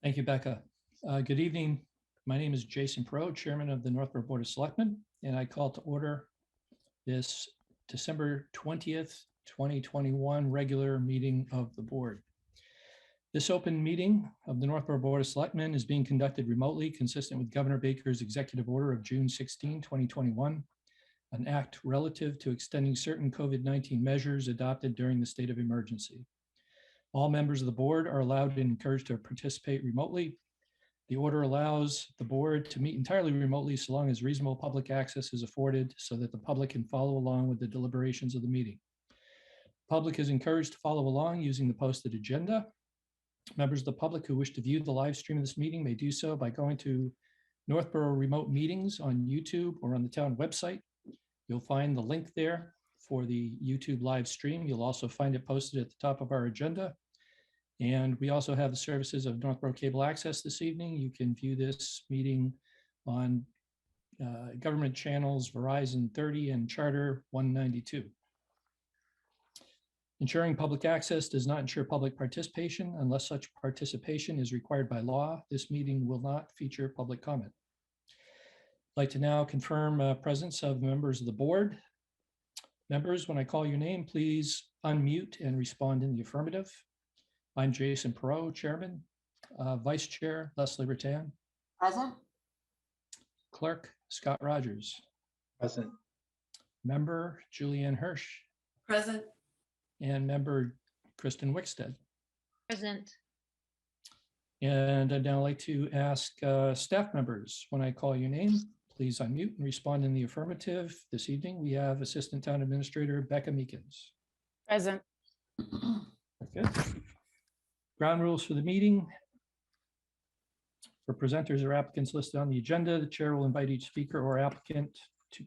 Thank you, Becca. Good evening. My name is Jason Pro, Chairman of the Northborough Board of Selectmen, and I call to order this December 20th, 2021 regular meeting of the board. This open meeting of the Northborough Board of Selectmen is being conducted remotely, consistent with Governor Baker's executive order of June 16, 2021, an act relative to extending certain COVID-19 measures adopted during the state of emergency. All members of the board are allowed and encouraged to participate remotely. The order allows the board to meet entirely remotely so long as reasonable public access is afforded so that the public can follow along with the deliberations of the meeting. The public is encouraged to follow along using the posted agenda. Members of the public who wish to view the live stream of this meeting may do so by going to Northborough Remote Meetings on YouTube or on the town website. You'll find the link there for the YouTube live stream. You'll also find it posted at the top of our agenda. And we also have the services of Northborough Cable Access this evening. You can view this meeting on government channels Verizon 30 and Charter 192. Ensuring public access does not ensure public participation unless such participation is required by law. This meeting will not feature public comment. I'd like to now confirm presence of members of the board. Members, when I call your name, please unmute and respond in the affirmative. I'm Jason Perot, Chairman. Vice Chair, Leslie Rattan. Present. Clerk, Scott Rogers. Present. Member, Julianne Hirsch. Present. And member, Kristen Wickstead. Present. And I'd now like to ask staff members, when I call your name, please unmute and respond in the affirmative. This evening, we have Assistant Town Administrator Becca Meekins. Present. Good. Ground rules for the meeting. For presenters or applicants listed on the agenda, the chair will invite each speaker or applicant to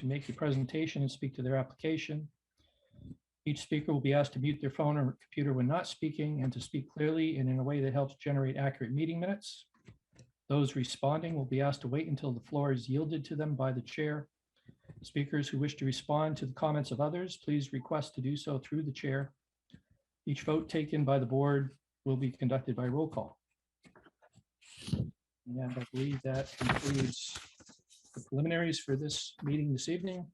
make a presentation and speak to their application. Each speaker will be asked to mute their phone or computer when not speaking and to speak clearly and in a way that helps generate accurate meeting minutes. Those responding will be asked to wait until the floor is yielded to them by the chair. Speakers who wish to respond to the comments of others, please request to do so through the chair. Each vote taken by the board will be conducted by roll call. And I believe that concludes the preliminaries for this meeting this evening.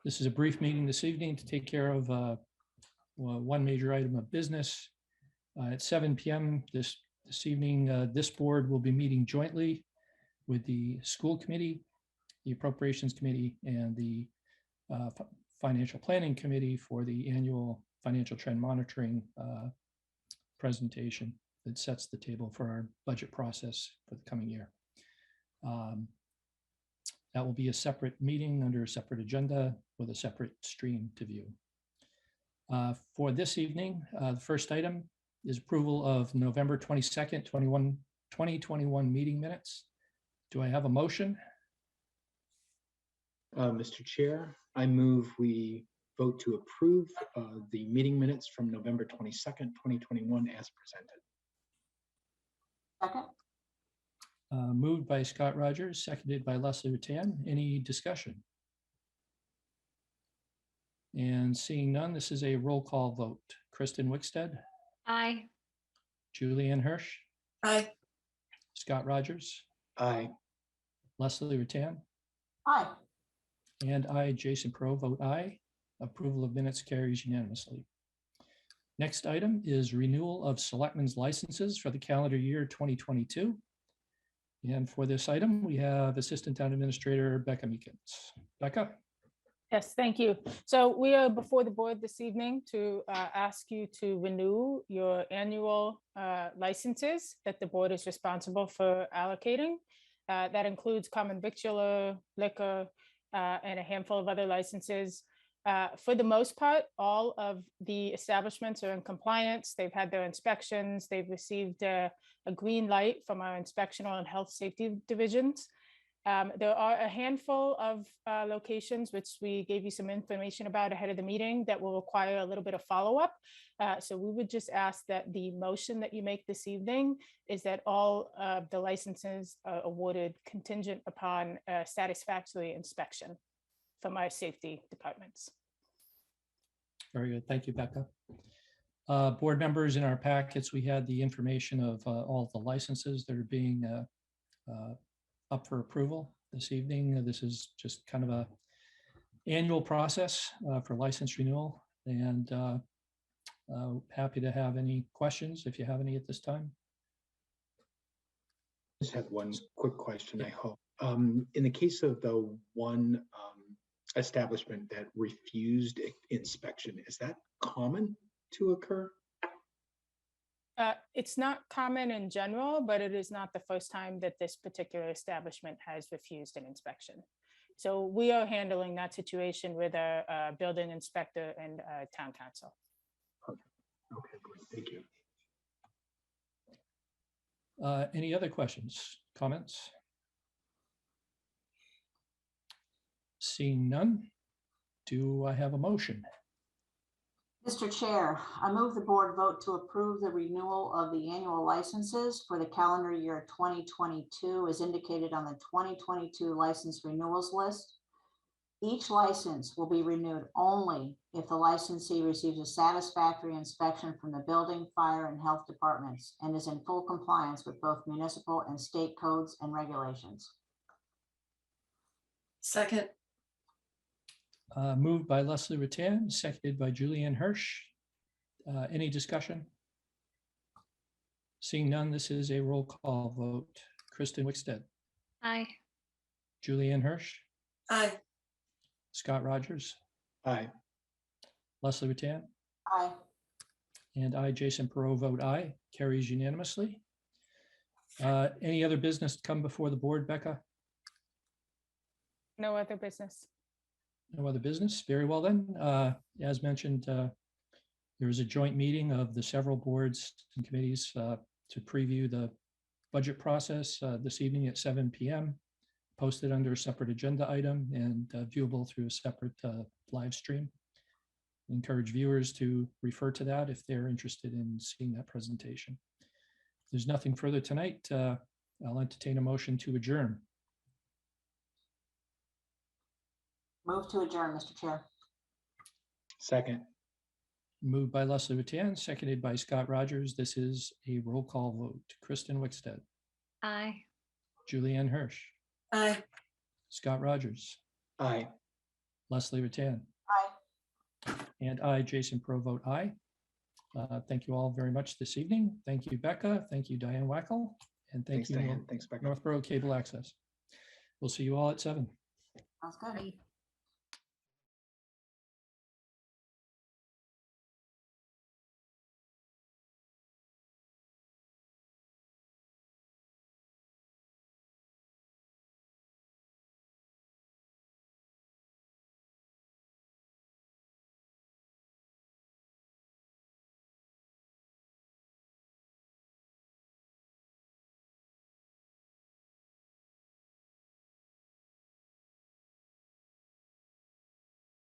This is a brief meeting this evening to take care of one major item of business. At 7 p.m. this evening, this board will be meeting jointly with the school committee, the appropriations committee, and the financial planning committee for the annual financial trend monitoring presentation that sets the table for our budget process for the coming year. That will be a separate meeting under a separate agenda with a separate stream to view. For this evening, the first item is approval of November 22nd, 2021 meeting minutes. Do I have a motion? Mr. Chair, I move we vote to approve the meeting minutes from November 22nd, 2021 as presented. Second. Moved by Scott Rogers, seconded by Leslie Rattan. Any discussion? And seeing none, this is a roll call vote. Kristen Wickstead. Aye. Julianne Hirsch. Aye. Scott Rogers. Aye. Leslie Rattan. Aye. And I, Jason Pro, vote aye. Approval of minutes carries unanimously. Next item is renewal of Selectmen's licenses for the calendar year 2022. And for this item, we have Assistant Town Administrator Becca Meekins. Becca? Yes, thank you. So we are before the board this evening to ask you to renew your annual licenses that the board is responsible for allocating. That includes common victular, liquor, and a handful of other licenses. For the most part, all of the establishments are in compliance. They've had their inspections. They've received a green light from our inspectional and health safety divisions. There are a handful of locations which we gave you some information about ahead of the meeting that will require a little bit of follow-up. So we would just ask that the motion that you make this evening is that all of the licenses are awarded contingent upon satisfactory inspection from our safety departments. Very good. Thank you, Becca. Board members, in our packets, we had the information of all the licenses that are being up for approval this evening. This is just kind of a annual process for license renewal, and happy to have any questions if you have any at this time. Just have one quick question, I hope. In the case of the one establishment that refused inspection, is that common to occur? It's not common in general, but it is not the first time that this particular establishment has refused an inspection. So we are handling that situation with a building inspector and town council. Okay, great, thank you. Any other questions, comments? Seeing none, do I have a motion? Mr. Chair, I move the board vote to approve the renewal of the annual licenses for the calendar year 2022 as indicated on the 2022 license renewals list. Each license will be renewed only if the licensee receives a satisfactory inspection from the building, fire, and health departments and is in full compliance with both municipal and state codes and regulations. Second. Moved by Leslie Rattan, seconded by Julianne Hirsch. Any discussion? Seeing none, this is a roll call vote. Kristen Wickstead, Aye. Julianne Hirsch, Aye. Scott Rogers, Aye. Leslie Rattan, Aye. and I, Jason Perot, vote aye. Carries unanimously. Any other business to come before the board, Becca? No other business. No other business? Very well then. As mentioned, there is a joint meeting of the several boards and committees to preview the budget process this evening at 7 p.m. Posted under a separate agenda item and viewable through a separate live stream. Encourage viewers to refer to that if they're interested in seeing that presentation. If there's nothing further tonight, I'll entertain a motion to adjourn. Move to adjourn, Mr. Chair. Second. Moved by Leslie Rattan, seconded by Scott Rogers. This is a roll call vote. Kristen Wickstead, Aye. Julianne Hirsch, Aye. Scott Rogers, Aye. Leslie Rattan, Aye. and I, Jason Pro, vote aye. Thank you all very much this evening. Thank you, Becca. Thank you, Diane Wackel. And thank Thanks, you, Diane. Thanks, Becca. Northborough Cable Access. We'll see you all at 7. Sounds good.